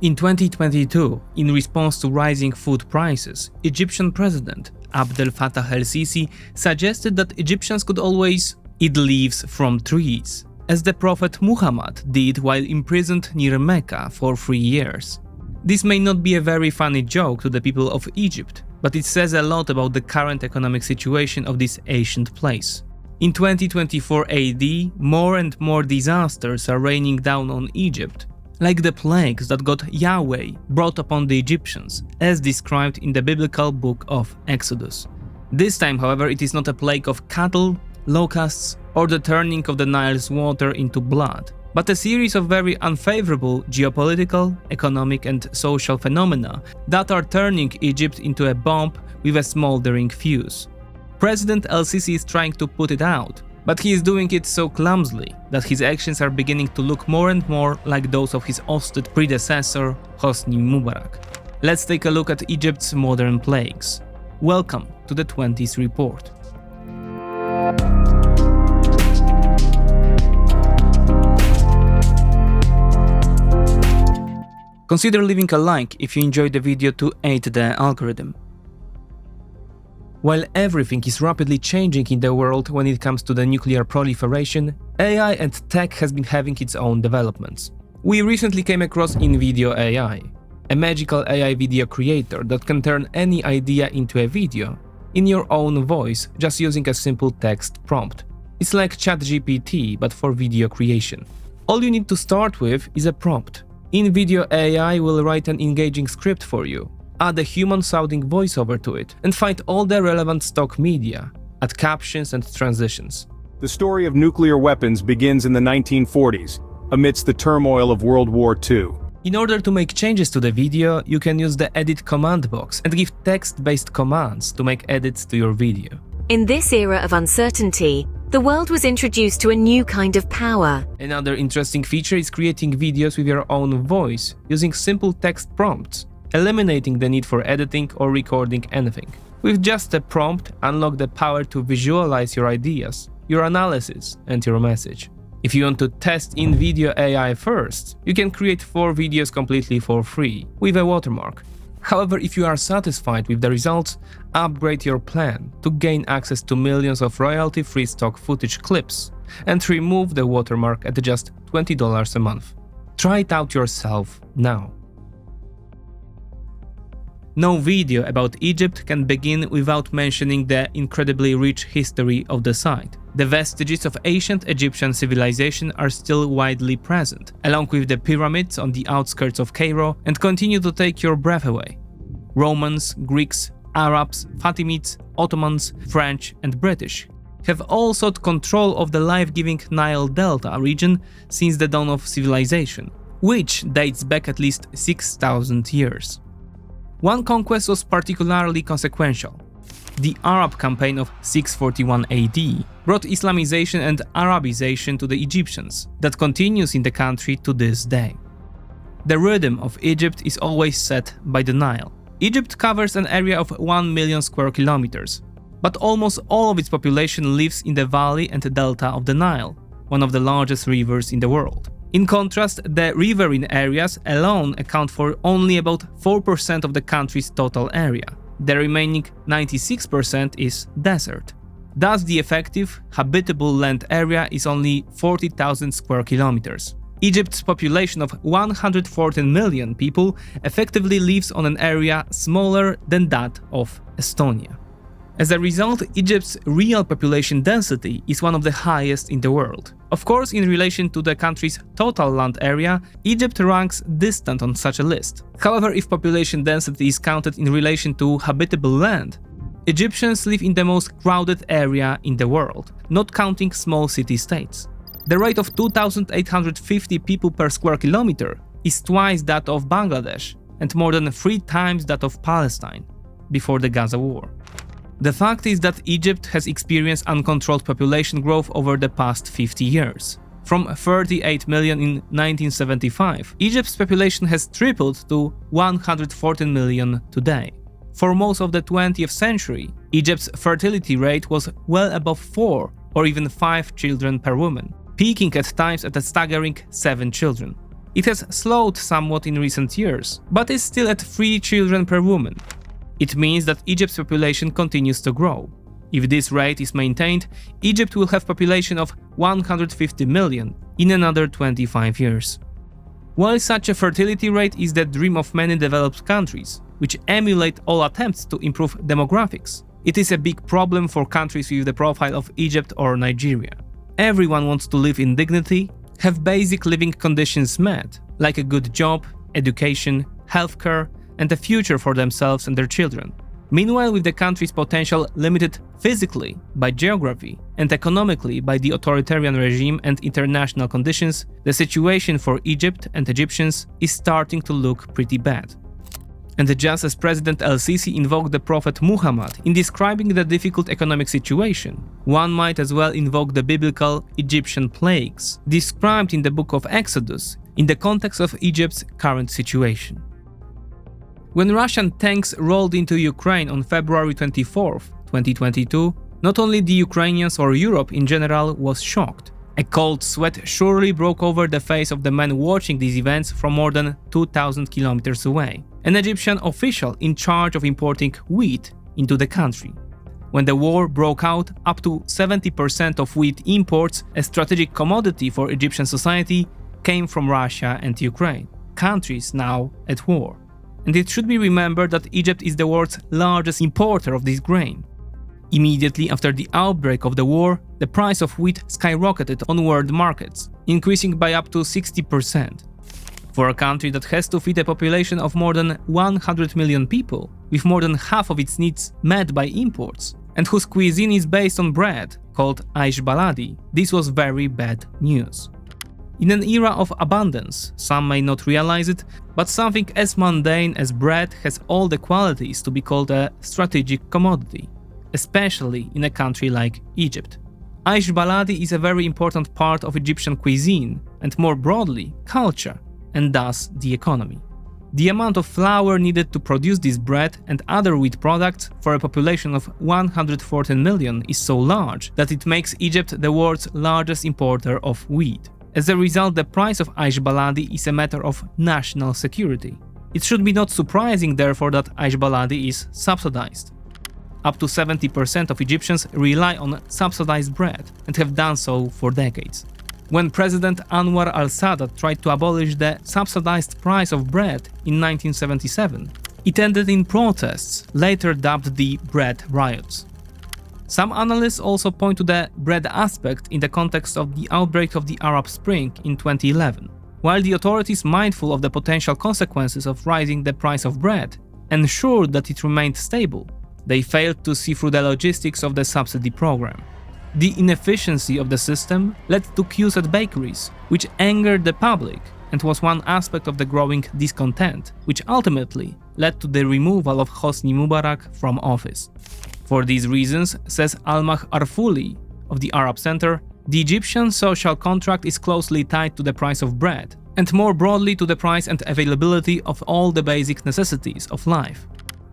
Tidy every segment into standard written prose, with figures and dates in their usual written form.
In 2022, in response to rising food prices, Egyptian President Abdel Fattah el-Sisi suggested that Egyptians could always eat leaves from trees, as the Prophet Muhammad did while imprisoned near Mecca for 3 years. This may not be a very funny joke to the people of Egypt, but it says a lot about the current economic situation of this ancient place. In 2024 AD, more and more disasters are raining down on Egypt, like the plagues that God Yahweh brought upon the Egyptians, as described in the biblical book of Exodus. This time, however, it is not a plague of cattle, locusts, or the turning of the Nile's water into blood, but a series of very unfavorable geopolitical, economic, and social phenomena that are turning Egypt into a bomb with a smoldering fuse. President el-Sisi is trying to put it out, but he is doing it so clumsily that his actions are beginning to look more and more like those of his ousted predecessor, Hosni Mubarak. Let's take a look at Egypt's modern plagues. Welcome to the 20s Report. Consider leaving a like if you enjoyed the video to aid the algorithm. While everything is rapidly changing in the world when it comes to the nuclear proliferation, AI and tech has been having its own developments. We recently came across InVideo AI, a magical AI video creator that can turn any idea into a video in your own voice just using a simple text prompt. It's like ChatGPT but for video creation. All you need to start with is a prompt. InVideo AI will write an engaging script for you, add a human-sounding voiceover to it, and find all the relevant stock media, add captions and transitions. The story of nuclear weapons begins in the 1940s, amidst the turmoil of World War II. In order to make changes to the video, you can use the edit command box and give text-based commands to make edits to your video. In this era of uncertainty, the world was introduced to a new kind of power. Another interesting feature is creating videos with your own voice using simple text prompts, eliminating the need for editing or recording anything. With just a prompt, unlock the power to visualize your ideas, your analysis, and your message. If you want to test InVideo AI first, you can create 4 videos completely for free, with a watermark. However, if you are satisfied with the results, upgrade your plan to gain access to millions of royalty-free stock footage clips and remove the watermark at just $20 a month. Try it out yourself now. No video about Egypt can begin without mentioning the incredibly rich history of the site. The vestiges of ancient Egyptian civilization are still widely present, along with the pyramids on the outskirts of Cairo, and continue to take your breath away. Romans, Greeks, Arabs, Fatimids, Ottomans, French, and British have all sought control of the life-giving Nile Delta region since the dawn of civilization, which dates back at least 6,000 years. One conquest was particularly consequential. The Arab campaign of 641 AD brought Islamization and Arabization to the Egyptians that continues in the country to this day. The rhythm of Egypt is always set by the Nile. Egypt covers an area of 1 million square kilometers, but almost all of its population lives in the valley and delta of the Nile, one of the largest rivers in the world. In contrast, the riverine areas alone account for only about 4% of the country's total area. The remaining 96% is desert. Thus, the effective, habitable land area is only 40,000 square kilometers. Egypt's population of 114 million people effectively lives on an area smaller than that of Estonia. As a result, Egypt's real population density is one of the highest in the world. Of course, in relation to the country's total land area, Egypt ranks distant on such a list. However, if population density is counted in relation to habitable land, Egyptians live in the most crowded area in the world, not counting small city-states. The rate of 2,850 people per square kilometer is twice that of Bangladesh and more than 3 times that of Palestine before the Gaza war. The fact is that Egypt has experienced uncontrolled population growth over the past 50 years. From 38 million in 1975, Egypt's population has tripled to 114 million today. For most of the 20th century, Egypt's fertility rate was well above 4 or even 5 children per woman, peaking at times at a staggering 7 children. It has slowed somewhat in recent years, but is still at 3 children per woman. It means that Egypt's population continues to grow. If this rate is maintained, Egypt will have a population of 150 million in another 25 years. While such a fertility rate is the dream of many developed countries, which emulate all attempts to improve demographics, it is a big problem for countries with the profile of Egypt or Nigeria. Everyone wants to live in dignity, have basic living conditions met, like a good job, education, healthcare, and a future for themselves and their children. Meanwhile, with the country's potential limited physically by geography and economically by the authoritarian regime and international conditions, the situation for Egypt and Egyptians is starting to look pretty bad. And just as President el-Sisi invoked the Prophet Muhammad in describing the difficult economic situation, one might as well invoke the biblical Egyptian plagues, described in the book of Exodus, in the context of Egypt's current situation. When Russian tanks rolled into Ukraine on February 24, 2022, not only the Ukrainians or Europe in general was shocked. A cold sweat surely broke over the face of the men watching these events from more than 2,000 kilometers away. An Egyptian official in charge of importing wheat into the country. When the war broke out, up to 70% of wheat imports, a strategic commodity for Egyptian society, came from Russia and Ukraine, countries now at war. And it should be remembered that Egypt is the world's largest importer of this grain. Immediately after the outbreak of the war, the price of wheat skyrocketed on world markets, increasing by up to 60%. For a country that has to feed a population of more than 100 million people, with more than half of its needs met by imports, and whose cuisine is based on bread, called aish baladi, this was very bad news. In an era of abundance, some may not realize it, but something as mundane as bread has all the qualities to be called a strategic commodity, especially in a country like Egypt. Aish baladi is a very important part of Egyptian cuisine, and more broadly, culture, and thus the economy. The amount of flour needed to produce this bread and other wheat products for a population of 114 million is so large that it makes Egypt the world's largest importer of wheat. As a result, the price of aish baladi is a matter of national security. It should be not surprising, therefore, that aish baladi is subsidized. Up to 70% of Egyptians rely on subsidized bread and have done so for decades. When President Anwar al-Sadat tried to abolish the subsidized price of bread in 1977, it ended in protests, later dubbed the bread riots. Some analysts also point to the bread aspect in the context of the outbreak of the Arab Spring in 2011. While the authorities, mindful of the potential consequences of raising the price of bread, ensured that it remained stable, they failed to see through the logistics of the subsidy program. The inefficiency of the system led to queues at bakeries, which angered the public and was one aspect of the growing discontent, which ultimately led to the removal of Hosni Mubarak from office. For these reasons, says Almah Arfuli of the Arab Center, the Egyptian social contract is closely tied to the price of bread, and more broadly to the price and availability of all the basic necessities of life.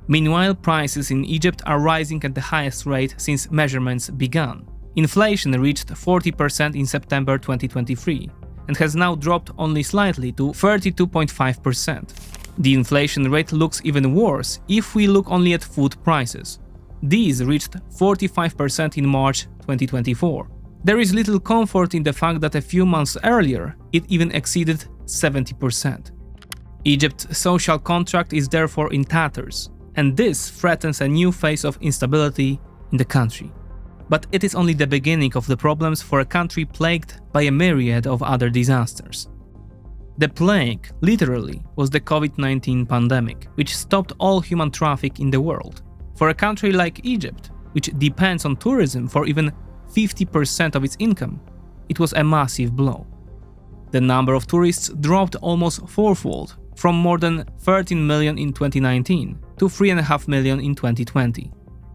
Meanwhile, prices in Egypt are rising at the highest rate since measurements began. Inflation reached 40% in September 2023 and has now dropped only slightly to 32.5%. The inflation rate looks even worse if we look only at food prices. These reached 45% in March 2024. There is little comfort in the fact that a few months earlier it even exceeded 70%. Egypt's social contract is therefore in tatters, and this threatens a new phase of instability in the country. But it is only the beginning of the problems for a country plagued by a myriad of other disasters. The plague, literally, was the COVID-19 pandemic, which stopped all human traffic in the world. For a country like Egypt, which depends on tourism for even 50% of its income, it was a massive blow. The number of tourists dropped almost fourfold, from more than 13 million in 2019 to 3.5 million in 2020.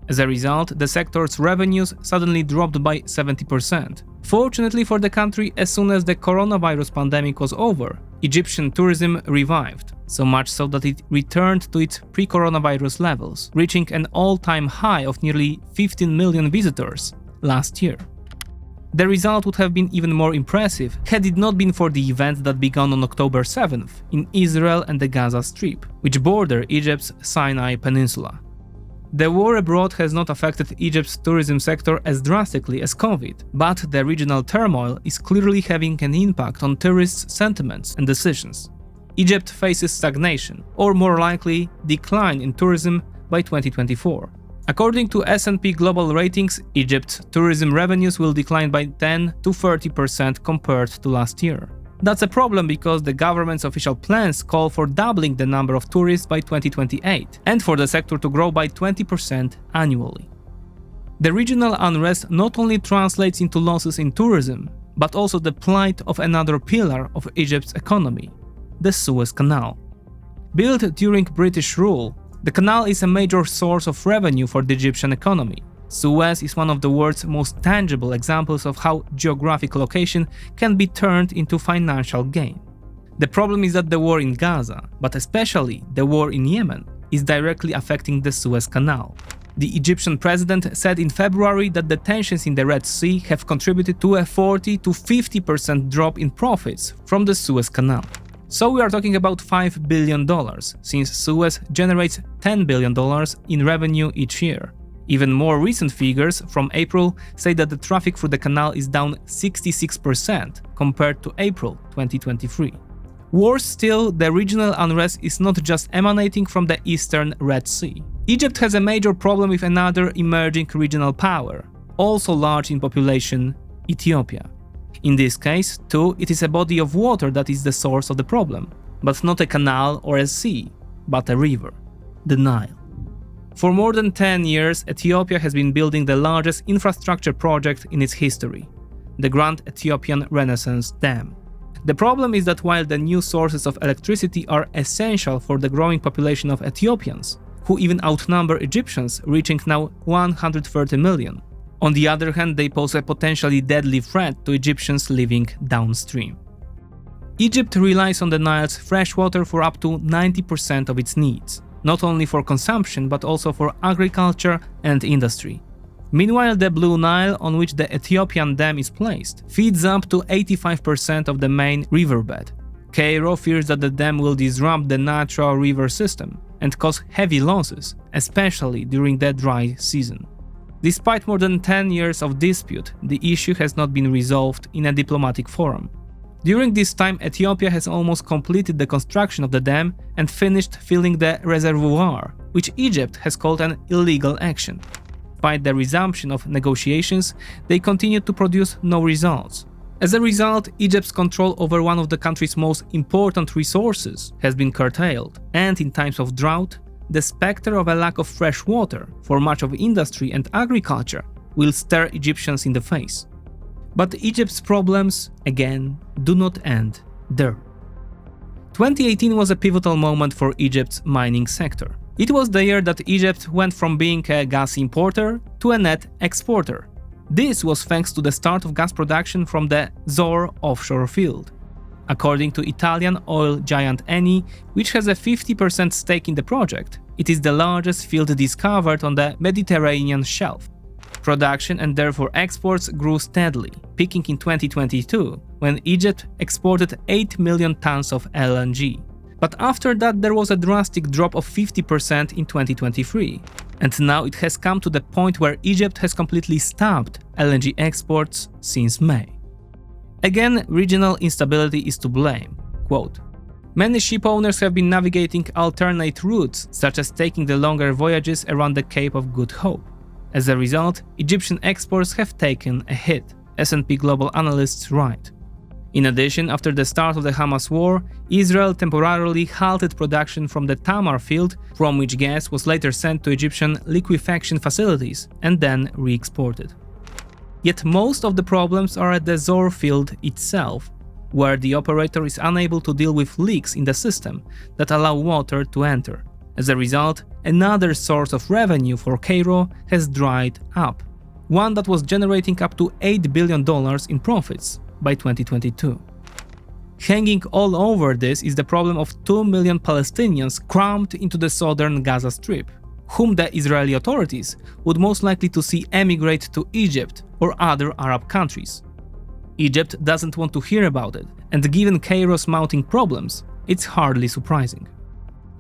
As a result, the sector's revenues suddenly dropped by 70%. Fortunately for the country, as soon as the coronavirus pandemic was over, Egyptian tourism revived, so much so that it returned to its pre-coronavirus levels, reaching an all-time high of nearly 15 million visitors last year. The result would have been even more impressive had it not been for the events that began on October 7th in Israel and the Gaza Strip, which border Egypt's Sinai Peninsula. The war abroad has not affected Egypt's tourism sector as drastically as COVID, but the regional turmoil is clearly having an impact on tourists' sentiments and decisions. Egypt faces stagnation, or more likely, decline in tourism by 2024. According to S&P Global Ratings, Egypt's tourism revenues will decline by 10 to 30% compared to last year. That's a problem because the government's official plans call for doubling the number of tourists by 2028 and for the sector to grow by 20% annually. The regional unrest not only translates into losses in tourism, but also the plight of another pillar of Egypt's economy, the Suez Canal. Built during British rule, the canal is a major source of revenue for the Egyptian economy. Suez is one of the world's most tangible examples of how geographic location can be turned into financial gain. The problem is that the war in Gaza, but especially the war in Yemen, is directly affecting the Suez Canal. The Egyptian president said in February that the tensions in the Red Sea have contributed to a 40 to 50% drop in profits from the Suez Canal. So we are talking about $5 billion, since Suez generates $10 billion in revenue each year. Even more recent figures from April say that the traffic through the canal is down 66% compared to April 2023. Worse still, the regional unrest is not just emanating from the eastern Red Sea. Egypt has a major problem with another emerging regional power, also large in population, Ethiopia. In this case, too, it is a body of water that is the source of the problem, but not a canal or a sea, but a river, the Nile. For more than 10 years, Ethiopia has been building the largest infrastructure project in its history, the Grand Ethiopian Renaissance Dam. The problem is that while the new sources of electricity are essential for the growing population of Ethiopians, who even outnumber Egyptians, reaching now 130 million, on the other hand, they pose a potentially deadly threat to Egyptians living downstream. Egypt relies on the Nile's fresh water for up to 90% of its needs, not only for consumption but also for agriculture and industry. Meanwhile, the Blue Nile, on which the Ethiopian dam is placed, feeds up to 85% of the main riverbed. Cairo fears that the dam will disrupt the natural river system and cause heavy losses, especially during the dry season. Despite more than 10 years of dispute, the issue has not been resolved in a diplomatic forum. During this time, Ethiopia has almost completed the construction of the dam and finished filling the reservoir, which Egypt has called an illegal action. Despite the resumption of negotiations, they continue to produce no results. As a result, Egypt's control over one of the country's most important resources has been curtailed, and in times of drought, the specter of a lack of fresh water for much of industry and agriculture will stare Egyptians in the face. But Egypt's problems, again, do not end there. 2018 was a pivotal moment for Egypt's mining sector. It was the year that Egypt went from being a gas importer to a net exporter. This was thanks to the start of gas production from the Zohr offshore field. According to Italian oil giant Eni, which has a 50% stake in the project, it is the largest field discovered on the Mediterranean shelf. Production and therefore exports grew steadily, peaking in 2022, when Egypt exported 8 million tons of LNG. But after that there was a drastic drop of 50% in 2023, and now it has come to the point where Egypt has completely stopped LNG exports since May. Again, regional instability is to blame. Quote, "Many ship owners have been navigating alternate routes, such as taking the longer voyages around the Cape of Good Hope. As a result, Egyptian exports have taken a hit," S&P Global analysts write. In addition, after the start of the Hamas war, Israel temporarily halted production from the Tamar field, from which gas was later sent to Egyptian liquefaction facilities and then re-exported. Yet most of the problems are at the Zohr field itself, where the operator is unable to deal with leaks in the system that allow water to enter. As a result, another source of revenue for Cairo has dried up, one that was generating up to $8 billion in profits by 2022. Hanging all over this is the problem of 2 million Palestinians crammed into the southern Gaza Strip, whom the Israeli authorities would most likely to see emigrate to Egypt or other Arab countries. Egypt doesn't want to hear about it, and given Cairo's mounting problems, it's hardly surprising.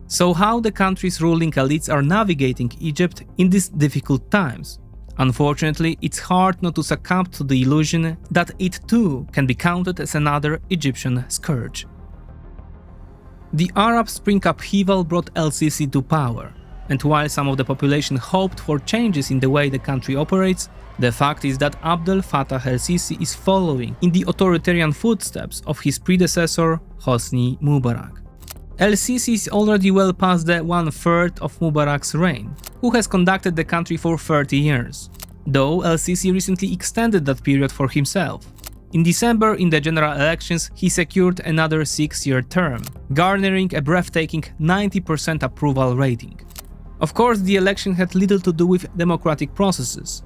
So how the country's ruling elites are navigating Egypt in these difficult times? Unfortunately, it's hard not to succumb to the illusion that it too can be counted as another Egyptian scourge. The Arab Spring upheaval brought el-Sisi to power, and while some of the population hoped for changes in the way the country operates, the fact is that Abdel Fattah el-Sisi is following in the authoritarian footsteps of his predecessor Hosni Mubarak. El-Sisi is already well past the 1/3 of Mubarak's reign, who has conducted the country for 30 years, though el-Sisi recently extended that period for himself. In December, in the general elections, he secured another 6-year term, garnering a breathtaking 90% approval rating. Of course, the election had little to do with democratic processes.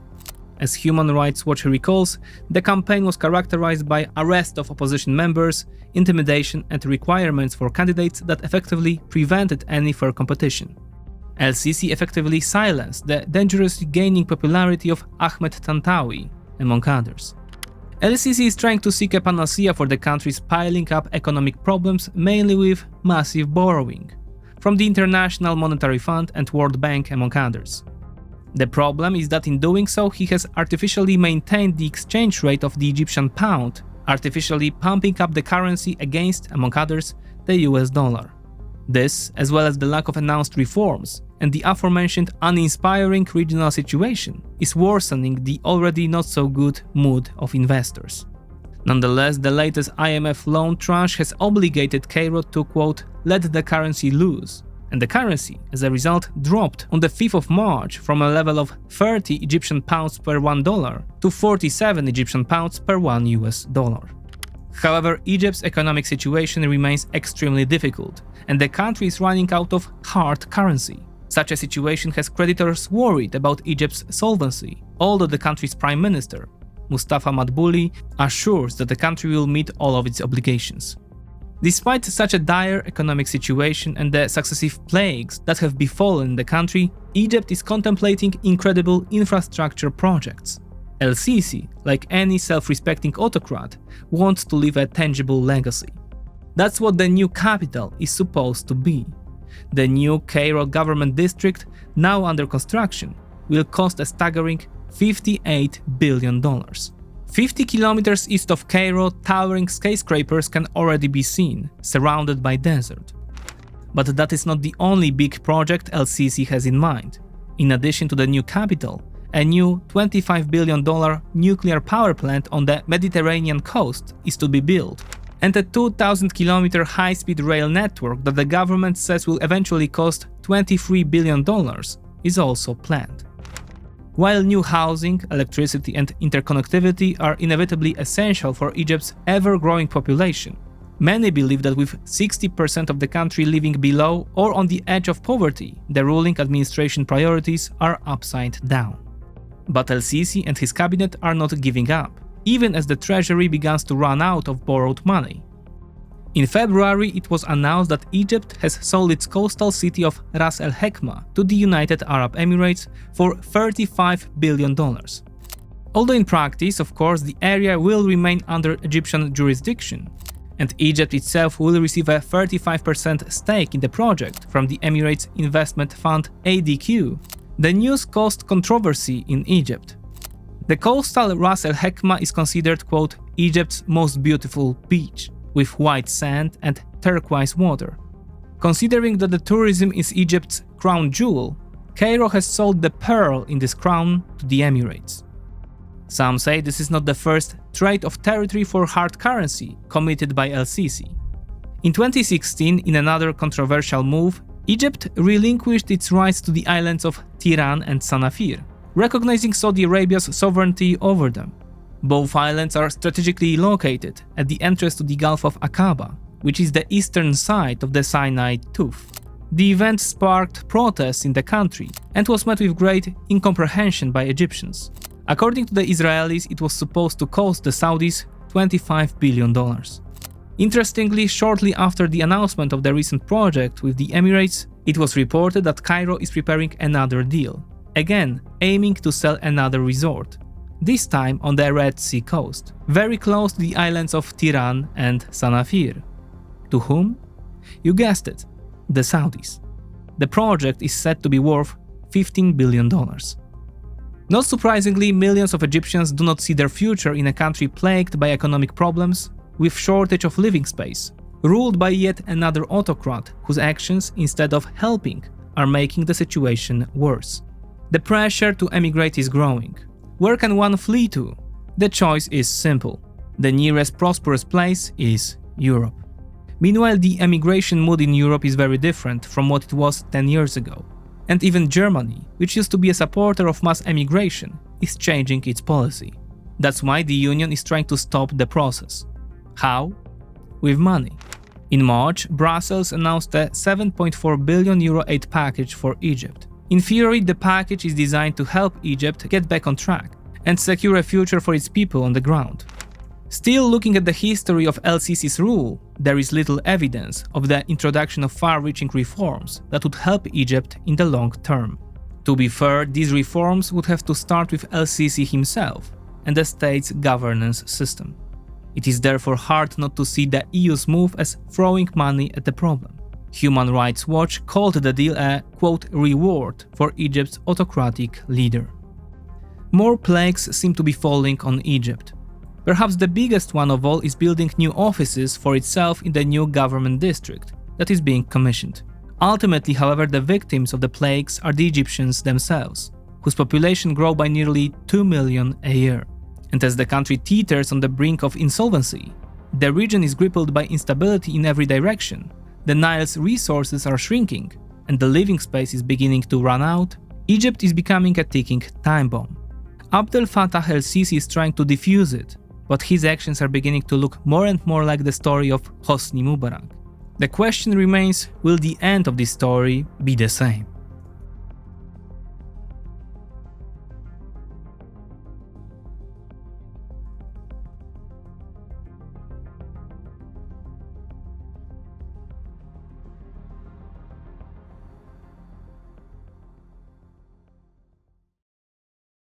As Human Rights Watch recalls, the campaign was characterized by arrest of opposition members, intimidation, and requirements for candidates that effectively prevented any fair competition. El-Sisi effectively silenced the dangerously gaining popularity of Ahmed Tantawi, among others. El-Sisi is trying to seek a panacea for the country's piling up economic problems, mainly with massive borrowing from the International Monetary Fund and World Bank, among others. The problem is that in doing so, he has artificially maintained the exchange rate of the Egyptian pound, artificially pumping up the currency against, among others, the US dollar. This, as well as the lack of announced reforms and the aforementioned uninspiring regional situation, is worsening the already not so good mood of investors. Nonetheless, the latest IMF loan tranche has obligated Cairo to, quote, let the currency loose, and the currency, as a result, dropped on the 5th of March from a level of 30 Egyptian pounds per $1 to 47 Egyptian pounds per $1 US dollar. However, Egypt's economic situation remains extremely difficult, and the country is running out of hard currency. Such a situation has creditors worried about Egypt's solvency, although the country's prime minister, Mustafa Madbouli, assures that the country will meet all of its obligations. Despite such a dire economic situation and the successive plagues that have befallen the country, Egypt is contemplating incredible infrastructure projects. El-Sisi, like any self-respecting autocrat, wants to leave a tangible legacy. That's what the new capital is supposed to be. The new Cairo government district, now under construction, will cost a staggering $58 billion. 50 kilometers east of Cairo, towering skyscrapers can already be seen, surrounded by desert. But that is not the only big project el-Sisi has in mind. In addition to the new capital, a new $25 billion nuclear power plant on the Mediterranean coast is to be built, and a 2,000-kilometer high-speed rail network that the government says will eventually cost $23 billion is also planned. While new housing, electricity, and interconnectivity are inevitably essential for Egypt's ever-growing population, many believe that with 60% of the country living below or on the edge of poverty, the ruling administration priorities are upside down. But el-Sisi and his cabinet are not giving up, even as the treasury begins to run out of borrowed money. In February, it was announced that Egypt has sold its coastal city of Ras el-Hekma to the United Arab Emirates for $35 billion. Although in practice, of course, the area will remain under Egyptian jurisdiction, and Egypt itself will receive a 35% stake in the project from the Emirates Investment Fund ADQ. The news caused controversy in Egypt. The coastal Ras el-Hekma is considered, quote, Egypt's most beautiful beach, with white sand and turquoise water. Considering that the tourism is Egypt's crown jewel, Cairo has sold the pearl in this crown to the Emirates. Some say this is not the first trade of territory for hard currency committed by el-Sisi. In 2016, in another controversial move, Egypt relinquished its rights to the islands of Tiran and Sanafir, recognizing Saudi Arabia's sovereignty over them. Both islands are strategically located at the entrance to the Gulf of Aqaba, which is the eastern side of the Sinai Tuff. The event sparked protests in the country and was met with great incomprehension by Egyptians. According to the Israelis, it was supposed to cost the Saudis $25 billion. Interestingly, shortly after the announcement of the recent project with the Emirates, It was reported that Cairo is preparing another deal, again aiming to sell another resort, this time on the Red Sea coast, very close to the islands of Tiran and Sanafir. To whom? You guessed it, the Saudis. The project is said to be worth $15 billion. Not surprisingly, millions of Egyptians do not see their future in a country plagued by economic problems, with shortage of living space, ruled by yet another autocrat whose actions, instead of helping, are making the situation worse. The pressure to emigrate is growing. Where can one flee to? The choice is simple. The nearest prosperous place is Europe. Meanwhile, the emigration mood in Europe is very different from what it was 10 years ago. And even Germany, which used to be a supporter of mass emigration, is changing its policy. That's why the Union is trying to stop the process. How? With money. In March, Brussels announced a €7.4 billion aid package for Egypt. In theory, the package is designed to help Egypt get back on track and secure a future for its people on the ground. Still, looking at the history of el-Sisi's rule, there is little evidence of the introduction of far-reaching reforms that would help Egypt in the long term. To be fair, these reforms would have to start with el-Sisi himself and the state's governance system. It is therefore hard not to see the EU's move as throwing money at the problem. Human Rights Watch called the deal a, quote, reward for Egypt's autocratic leader. More plagues seem to be falling on Egypt. Perhaps the biggest one of all is building new offices for itself in the new government district that is being commissioned. Ultimately, however, the victims of the plagues are the Egyptians themselves, whose population grows by nearly 2 million a year. And as the country teeters on the brink of insolvency, the region is grappled by instability in every direction, the Nile's resources are shrinking, and the living space is beginning to run out, Egypt is becoming a ticking time bomb. Abdel Fattah el-Sisi is trying to defuse it, but his actions are beginning to look more and more like the story of Hosni Mubarak. The question remains, will the end of this story be the same?